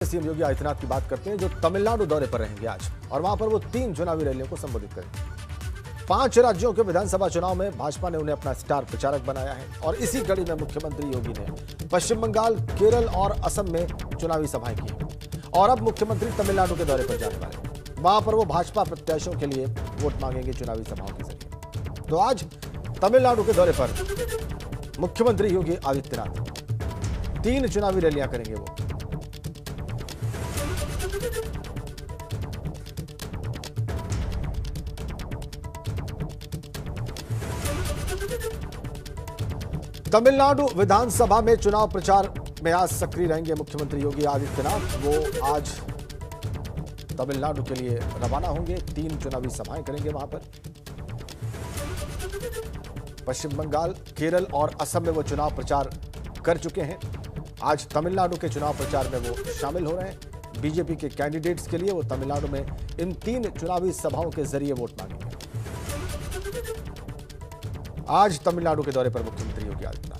CM Yogi Adityanath की बात करते हैं जो तमिलनाडु दौरे पर रहेंगे आज और वहां पर वो 3 चुनावी रैलियों को संबोधित करेंगे। 5 राज्यों के विधानसभा चुनाव में भाजपा ने उन्हें अपना स्टार प्रचारक बनाया है और इसी कड़ी में मुख्यमंत्री योगी ने पश्चिम बंगाल, केरल और असम में चुनावी सभाएं की और अब मुख्यमंत्री तमिलनाडु के दौरे पर जाने वाले हैं। वहां पर वो भाजपा प्रत्याशियों के लिए वोट मांगेंगे चुनावी सभाओं के जरिए। तो आज तमिलनाडु के दौरे पर मुख्यमंत्री योगी आदित्यनाथ 3 चुनावी रैलियां करेंगे। वो तमिलनाडु विधानसभा में चुनाव प्रचार में आज सक्रिय रहेंगे मुख्यमंत्री योगी आदित्यनाथ। वो आज तमिलनाडु के लिए रवाना होंगे, 3 चुनावी सभाएं करेंगे वहां पर। पश्चिम बंगाल, केरल और असम में वो चुनाव प्रचार कर चुके हैं। आज तमिलनाडु के चुनाव प्रचार में वो शामिल हो रहे हैं। बीजेपी के कैंडिडेट्स के लिए वो तमिलनाडु में इन 3 चुनावी सभाओं के जरिए वोट मांगेंगे। आज तमिलनाडु के दौरे पर मुख्यमंत्री योगी आदित्यनाथ।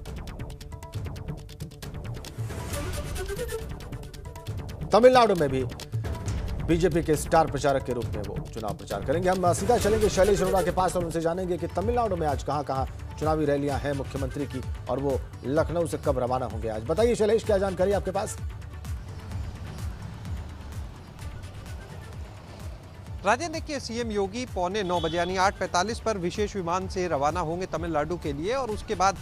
तमिलनाडु में भी बीजेपी के स्टार प्रचारक के रूप में वो चुनाव प्रचार करेंगे। हम सीधा चलेंगे शैलेश अरोड़ा के पास और उनसे जानेंगे कि तमिलनाडु में आज कहां-कहां चुनावी रैलियां हैं मुख्यमंत्री की और वो लखनऊ से कब रवाना होंगे आज। बताइए शैलेश, क्या जानकारी आपके पास? राजेंद्र, देखिए सीएम योगी 9:15 बजे यानी 8:45 पर विशेष विमान से रवाना होंगे तमिलनाडु के लिए और उसके बाद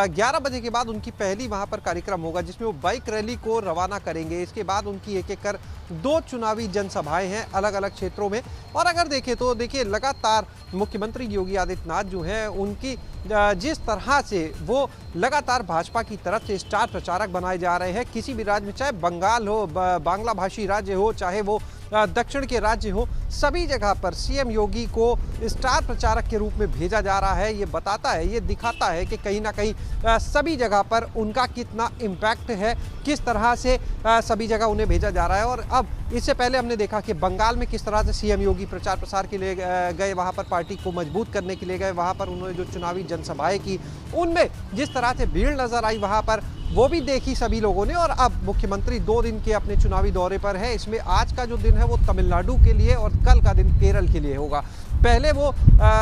11 बजे के बाद उनकी पहली वहां पर कार्यक्रम होगा जिसमें वो बाइक रैली को रवाना करेंगे। इसके बाद उनकी एक-एक कर 2 चुनावी जनसभाएं हैं अलग अलग क्षेत्रों में। और अगर देखें तो देखिए लगातार मुख्यमंत्री योगी आदित्यनाथ जो हैं उनकी जिस तरह से वो लगातार भाजपा की तरफ से स्टार प्रचारक बनाए जा रहे हैं, किसी भी राज्य में, चाहे बंगाल हो, बांग्ला भाषी राज्य हो, चाहे वो दक्षिण के राज्य हो, सभी जगह पर सीएम योगी को स्टार प्रचारक के रूप में भेजा जा रहा है। ये बताता है, ये दिखाता है कि कहीं ना कहीं सभी जगह पर उनका कितना इम्पैक्ट है, किस तरह से सभी जगह उन्हें भेजा जा रहा है। और अब इससे पहले हमने देखा कि बंगाल में किस तरह से सीएम योगी प्रचार प्रसार के लिए गए, वहाँ पर पार्टी को मजबूत करने के लिए गए, वहाँ पर उन्होंने जो चुनावी जनसभाएं की उनमें जिस तरह से भीड़ नजर आई वहाँ पर वो भी देखी सभी लोगों ने। और अब मुख्यमंत्री 2 दिन के अपने चुनावी दौरे पर है। इसमें आज का जो दिन है वो तमिलनाडु के लिए और कल का दिन केरल के लिए होगा। पहले वो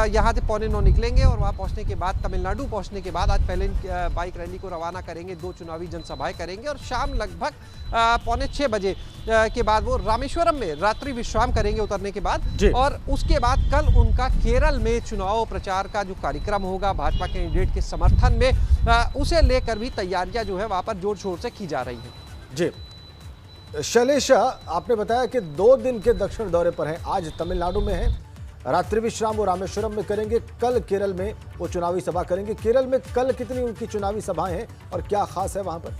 यहाँ से 8:45 निकलेंगे और वहाँ पहुँचने के बाद तमिलनाडु पहुँचने के बाद आज पहले बाइक रैली को रवाना करेंगे, 2 चुनावी जनसभाएं करेंगे और शाम लगभग 5:45 बजे के बाद वो रामेश्वरम में रात्रि विश्राम करेंगे उतरने के बाद। और उसके बाद कल उनका केरल में चुनाव प्रचार का जो कार्यक्रम होगा भाजपा कैंडिडेट के समर्थन में, उसे लेकर भी तैयारियां जो है वहाँ पर जोर शोर से की जा रही है। जी शैलेश, आपने बताया कि 2 दिन के दक्षिण दौरे पर हैं। आज तमिलनाडु में है, रात्रि विश्राम वो रामेश्वरम में करेंगे, कल केरल में वो चुनावी सभा करेंगे। केरल में कल कितनी उनकी चुनावी सभाएं हैं और क्या खास है वहां पर?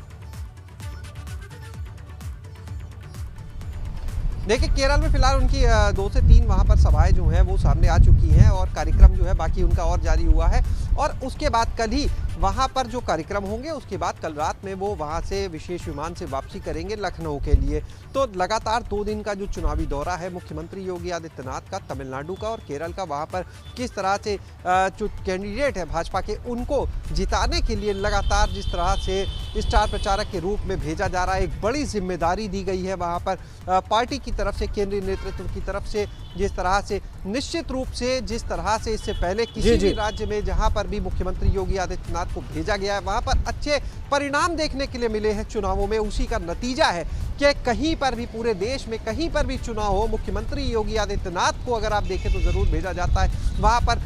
देखिए केरल में फिलहाल उनकी 2 से 3 वहाँ पर सभाएं जो हैं वो सामने आ चुकी हैं और कार्यक्रम जो है बाकी उनका और जारी हुआ है। और उसके बाद कल ही वहाँ पर जो कार्यक्रम होंगे उसके बाद कल रात में वो वहाँ से विशेष विमान से वापसी करेंगे लखनऊ के लिए। तो लगातार 2 दिन का जो चुनावी दौरा है मुख्यमंत्री योगी आदित्यनाथ का तमिलनाडु का और केरल का, वहाँ पर किस तरह से जो कैंडिडेट है भाजपा के उनको जिताने के लिए लगातार जिस तरह से स्टार प्रचारक के रूप में भेजा जा रहा है, एक बड़ी जिम्मेदारी दी गई है वहाँ पर पार्टी की तरफ से, केंद्रीय नेतृत्व की तरफ से। जिस तरह से निश्चित रूप से जिस तरह से इससे पहले किसी भी राज्य में जहां पर भी मुख्यमंत्री योगी आदित्यनाथ को भेजा गया है वहां पर अच्छे परिणाम देखने के लिए मिले हैं चुनावों में, उसी का नतीजा है कि कहीं पर भी पूरे देश में कहीं पर भी चुनाव हो, मुख्यमंत्री योगी आदित्यनाथ को अगर आप देखें तो जरूर भेजा जाता है वहां पर।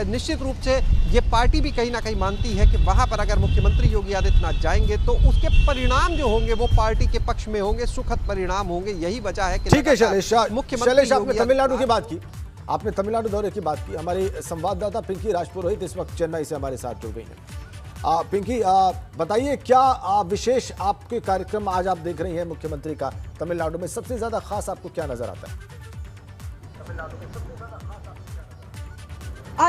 निश्चित रूप से ये पार्टी भी कहीं ना कहीं मानती है कि वहां पर अगर मुख्यमंत्री योगी आदित्यनाथ जाएंगे तो उसके परिणाम जो होंगे वो पार्टी के पक्ष में होंगे, सुखद परिणाम होंगे। यही वजह है कि ठीक है शैलेश, आपने तमिलनाडु की बात की, आपने तमिलनाडु दौरे की बात की। हमारी संवाददाता पिंकी राजपुरोहित इस वक्त चेन्नई से हमारे साथ जुड़ गई हैं। पिंकी, बताइए क्या विशेष आपके कार्यक्रम आज आप देख रही हैं मुख्यमंत्री का तमिलनाडु में, सबसे ज्यादा खास आपको क्या नजर आता है?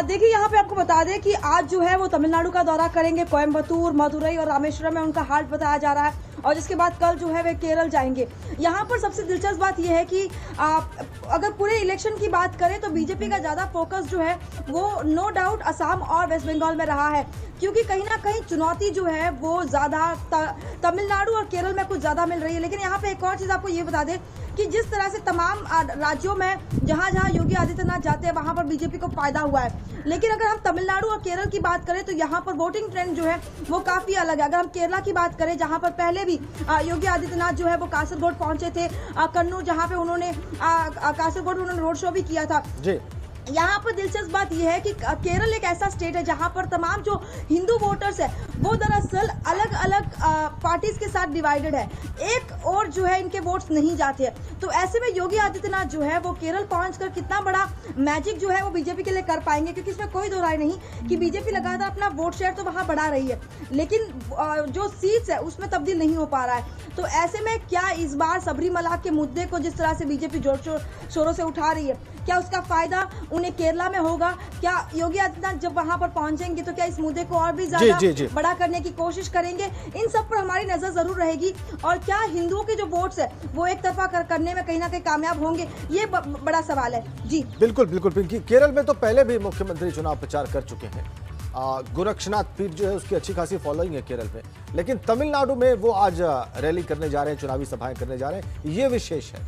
देखिए यहाँ पे आपको बता दें कि आज जो है वो तमिलनाडु का दौरा करेंगे। कोयम्बटूर, मदुरई और रामेश्वरम में उनका हाल्ट बताया जा रहा है। और जिसके बाद कल जो है वे केरल जाएंगे। यहाँ पर सबसे दिलचस्प बात यह है कि अगर पूरे इलेक्शन की बात करें तो बीजेपी का ज़्यादा फोकस जो है वो नो डाउट असम और वेस्ट बंगाल में रहा है, क्योंकि कहीं ना कहीं चुनौती जो है वो ज़्यादा तमिलनाडु और केरल में कुछ ज़्यादा मिल रही है। लेकिन यहाँ पे एक और चीज़ आपको ये बता दें कि जिस तरह से तमाम राज्यों में जहाँ जहाँ योगी आदित्यनाथ जाते हैं वहाँ पर बीजेपी को फायदा हुआ है, लेकिन अगर हम तमिलनाडु और केरल की बात करें तो यहाँ पर वोटिंग ट्रेंड जो है वो काफ़ी अलग है। अगर हम केरला की बात करें जहाँ पर पहले भी योगी आदित्यनाथ जो है वो कासरगोड पहुंचे थे, कन्नूर जहाँ पे उन्होंने कासरगोड में उन्होंने रोड शो भी किया था जी। यहाँ पर दिलचस्प बात यह है कि केरल एक ऐसा स्टेट है जहाँ पर तमाम जो हिंदू वोटर्स है वो दरअसल अलग अलग पार्टीज के साथ डिवाइडेड है, एक और जो है इनके वोट्स नहीं जाते हैं। तो ऐसे में योगी आदित्यनाथ जो है वो केरल पहुंचकर कितना बड़ा मैजिक जो है वो बीजेपी के लिए कर पाएंगे, क्योंकि इसमें कोई दो राय नहीं कि बीजेपी लगातार अपना वोट शेयर तो वहाँ बढ़ा रही है, लेकिन जो सीट्स है उसमें तब्दील नहीं हो पा रहा है। तो ऐसे में क्या इस बार सबरीमला के मुद्दे को जिस तरह से बीजेपी जोर शोरों से उठा रही है, क्या उसका फायदा उन्हें केरला में होगा? क्या योगी आदित्यनाथ जब वहां पर पहुंचेंगे तो क्या इस मुद्दे को और भी ज्यादा बड़ा करने की कोशिश करेंगे? इन सब पर हमारी नजर जरूर रहेगी। और क्या हिंदुओं के जो वोट्स है वो एक तरफा करने में कहीं ना कहीं कामयाब होंगे, ये बड़ा सवाल है जी। बिल्कुल बिल्कुल पिंकी, केरल में तो पहले भी मुख्यमंत्री चुनाव प्रचार कर चुके हैं। गोरक्षनाथ पीठ जो है उसकी अच्छी खासी फॉलोइंग है केरल में, लेकिन तमिलनाडु में वो आज रैली करने जा रहे हैं, चुनावी सभाएं करने जा रहे हैं, ये विशेष है।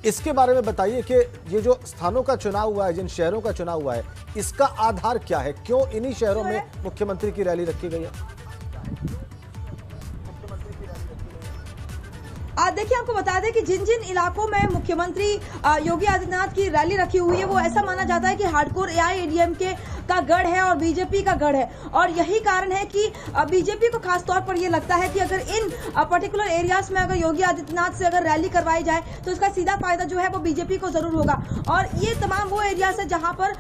इसके बारे में बताइए कि ये जो स्थानों का चुनाव हुआ है, जिन शहरों का चुनाव हुआ है, इसका आधार क्या है? क्यों इन्हीं शहरों में मुख्यमंत्री की रैली रखी गई है? देखिए, आपको बता दें कि जिन जिन इलाकों में मुख्यमंत्री योगी आदित्यनाथ की रैली रखी हुई है वो ऐसा माना जाता है कि हार्डकोर एआईएडीएमके का गढ़ है और बीजेपी का गढ़ है। और यही कारण है कि बीजेपी को खास तौर पर ये लगता है कि अगर इन पर्टिकुलर एरियाज में अगर योगी आदित्यनाथ से अगर रैली करवाई जाए तो इसका सीधा फायदा जो है वो बीजेपी को जरूर होगा। और ये तमाम वो एरियाज है जहां पर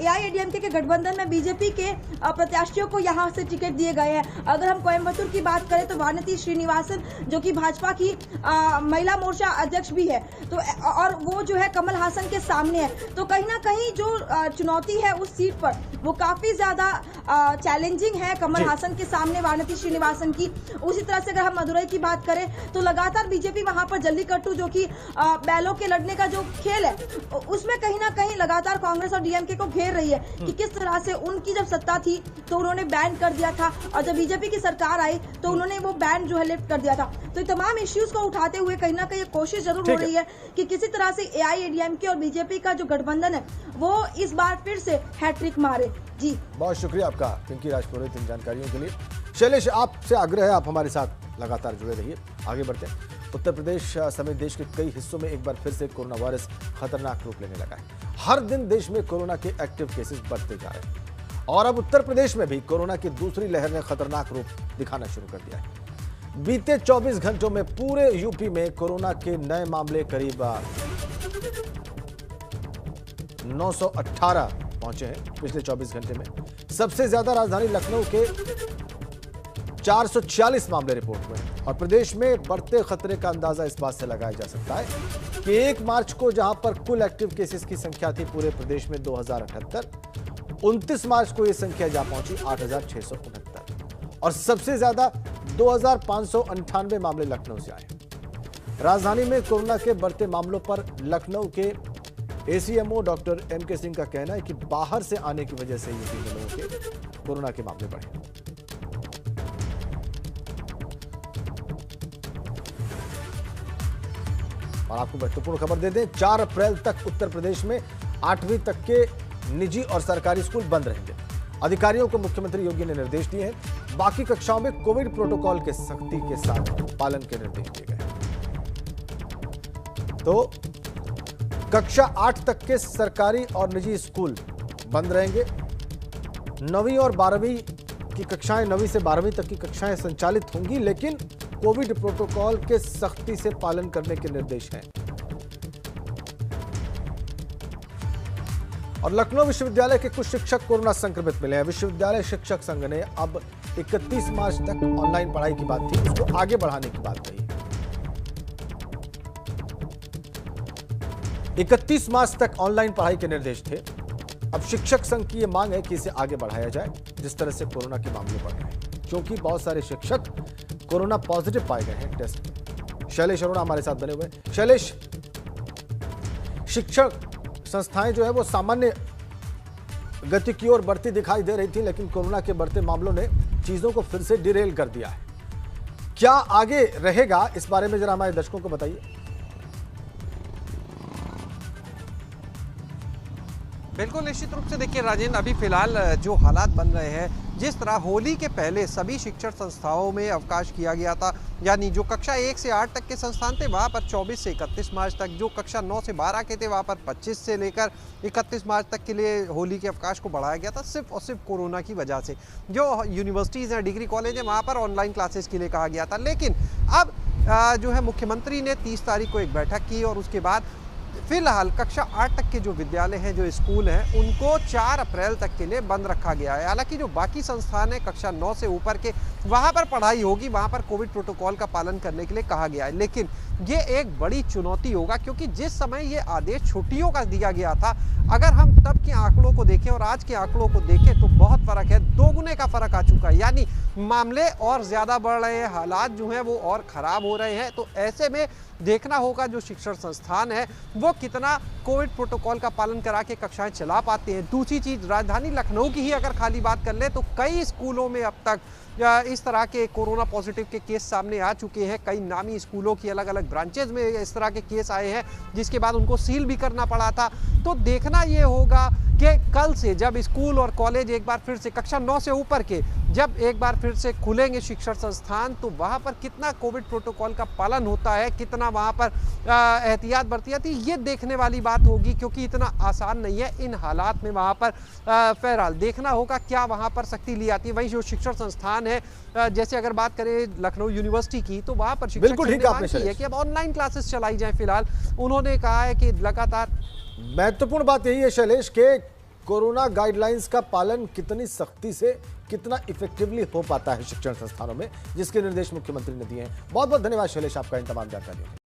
एआईएडीएमके के गठबंधन में बीजेपी के प्रत्याशियों को यहाँ से टिकट दिए गए हैं। अगर हम कोयम्बटूर की बात करें तो वानती श्रीनिवासन जो कि भाजपा की महिला मोर्चा अध्यक्ष भी है, तो और वो जो है कमल हासन के सामने है। तो कहीं ना कहीं जो चुनौती है उस सीट पर वो काफी ज्यादा चैलेंजिंग है कमल हासन के सामने वानती श्रीनिवासन की। उसी तरह से अगर हम मदुरई की बात करें तो लगातार बीजेपी वहां पर जल्लीकट्टू जो कि बैलों के लड़ने का जो खेल है उसमें कहीं ना कहीं लगातार कांग्रेस और डीएमके को घेर रही है कि किस तरह से उनकी जब सत्ता थी तो उन्होंने बैन कर दिया था और जब बीजेपी की सरकार आई तो उन्होंने वो बैन जो है लिफ्ट कर दिया था। तो तमाम इश्यूज को उठाते हुए कहीं ना कहीं कोशिश जरूर हो रही है कि किसी तरह से एआईएडीएमके और बीजेपी का जो गठबंधन है वो इस बार फिर से हैट्रिक मारे जी। बहुत शुक्रिया आपका पिंकी राजपुरोहित इन जानकारियों के लिए। शैलेश, आपसे आग्रह है आप हमारे साथ लगातार जुड़े रहिए। आगे बढ़ते हैं। उत्तर प्रदेश समेत देश के कई हिस्सों में एक बार फिर से कोरोना वायरस खतरनाक रूप लेने लगा है। हर दिन देश में कोरोना के एक्टिव केसेस बढ़ते जा रहे हैं और अब उत्तर प्रदेश में भी कोरोना की दूसरी लहर ने खतरनाक रूप दिखाना शुरू कर दिया है। बीते 24 घंटों में पूरे यूपी में कोरोना के नए मामले करीब 918 पहुंचे हैं पिछले 24 घंटे में। सबसे ज्यादा राजधानी लखनऊ के 446 मामले रिपोर्ट हुए हैं और प्रदेश में बढ़ते खतरे का अंदाजा इस बात से लगाया जा सकता है कि 1 मार्च को जहां पर कुल एक्टिव केसेस की संख्या थी पूरे प्रदेश में 2078, 29 मार्च को यह संख्या जा पहुंची 8669 और सबसे ज्यादा 2598 मामले लखनऊ से आए। राजधानी में कोरोना के बढ़ते मामलों पर लखनऊ के एसीएमओ डॉक्टर एमके सिंह का कहना है कि बाहर से आने की वजह से यूपी में लोगों के कोरोना के मामले बढ़े। और आपको महत्वपूर्ण खबर दे दें, 4 अप्रैल तक उत्तर प्रदेश में 8वीं तक के निजी और सरकारी स्कूल बंद रहेंगे। अधिकारियों को मुख्यमंत्री योगी ने निर्देश दिए हैं। बाकी कक्षाओं में कोविड प्रोटोकॉल के सख्ती के साथ पालन के निर्देश दिए गए। तो कक्षा 8 तक के सरकारी और निजी स्कूल बंद रहेंगे। 9वीं और 12वीं की कक्षाएं 9वीं से 12वीं तक की कक्षाएं संचालित होंगी, लेकिन कोविड प्रोटोकॉल के सख्ती से पालन करने के निर्देश हैं। और लखनऊ विश्वविद्यालय के कुछ शिक्षक कोरोना संक्रमित मिले हैं। विश्वविद्यालय शिक्षक संघ ने अब 31 मार्च तक ऑनलाइन पढ़ाई की बात थी, उसको आगे बढ़ाने की बात कही। 31 मार्च तक ऑनलाइन पढ़ाई के निर्देश थे। अब शिक्षक संघ की यह मांग है कि इसे आगे बढ़ाया जाए जिस तरह से कोरोना के मामले बढ़ रहे हैं, क्योंकि बहुत सारे शिक्षक कोरोना पॉजिटिव पाए गए हैं टेस्ट में। शैलेश अरोड़ा हमारे साथ बने हुए हैं। शैलेश, शिक्षक संस्थाएं जो है वो सामान्य गति की ओर बढ़ती दिखाई दे रही थी, लेकिन कोरोना के बढ़ते मामलों ने चीजों को फिर से डिरेल कर दिया है। क्या आगे रहेगा, इस बारे में जरा हमारे दर्शकों को बताइए। बिल्कुल निश्चित रूप से देखिए राजेंद्र, अभी फिलहाल जो हालात बन रहे हैं, जिस तरह होली के पहले सभी शिक्षण संस्थाओं में अवकाश किया गया था, यानी जो कक्षा 1 से 8 तक के संस्थान थे वहां पर 24 से 31 मार्च तक, जो कक्षा 9 से 12 के थे वहां पर 25 से लेकर 31 मार्च तक के लिए होली के अवकाश को बढ़ाया गया था, सिर्फ और सिर्फ कोरोना की वजह से। जो यूनिवर्सिटीज़ हैं, डिग्री कॉलेज हैं, वहाँ पर ऑनलाइन क्लासेस के लिए कहा गया था। लेकिन अब जो है मुख्यमंत्री ने 30 तारीख को एक बैठक की और उसके बाद फिलहाल कक्षा 8 तक के जो विद्यालय हैं, जो स्कूल हैं, उनको 4 अप्रैल तक के लिए बंद रखा गया है। हालांकि जो बाकी संस्थान है कक्षा 9 से ऊपर के, वहां पर पढ़ाई होगी, वहां पर कोविड प्रोटोकॉल का पालन करने के लिए कहा गया है। लेकिन ये एक बड़ी चुनौती होगा, क्योंकि जिस समय ये आदेश छुट्टियों का दिया गया था, अगर हम तब के आंकड़ों को देखें और आज के आंकड़ों को देखें तो बहुत फर्क है, दोगुने का फर्क आ चुका है। यानी मामले और ज्यादा बढ़ रहे हैं, हालात जो हैं वो और खराब हो रहे हैं। तो ऐसे में देखना होगा जो शिक्षण संस्थान है वो कितना कोविड प्रोटोकॉल का पालन करा के कक्षाएं चला पाते हैं। दूसरी चीज, राजधानी लखनऊ की ही अगर खाली बात कर ले तो कई स्कूलों में अब तक इस तरह के कोरोना पॉजिटिव के केस सामने आ चुके हैं। कई नामी स्कूलों की अलग अलग ब्रांचेज में इस तरह के केस आए हैं, जिसके बाद उनको सील भी करना पड़ा था। तो देखना ये होगा कि कल से जब स्कूल और कॉलेज एक बार फिर से कक्षा 9 से ऊपर के जब एक बार फिर से खुलेंगे शिक्षण संस्थान, तो वहाँ पर कितना कोविड प्रोटोकॉल का पालन होता है, कितना वहाँ पर एहतियात बरती जाती है, ये देखने वाली बात होगी। क्योंकि इतना आसान नहीं है इन हालात में वहाँ पर बहरहाल देखना होगा क्या वहाँ पर सख्ती ली जाती है। वहीं जो शिक्षण संस्थान है, जैसे अगर बात करें लखनऊ यूनिवर्सिटी की, तो वहाँ पर शिक्षक है कि अब ऑनलाइन क्लासेस चलाई जाए। फिलहाल उन्होंने कहा है कि लगातार महत्वपूर्ण बात यही है शैलेश के कोरोना गाइडलाइंस का पालन कितनी सख्ती से, कितना इफेक्टिवली हो पाता है शिक्षण संस्थानों में, जिसके निर्देश मुख्यमंत्री ने दिए हैं। बहुत बहुत धन्यवाद शैलेश आपका इन तमाम जानकारियों।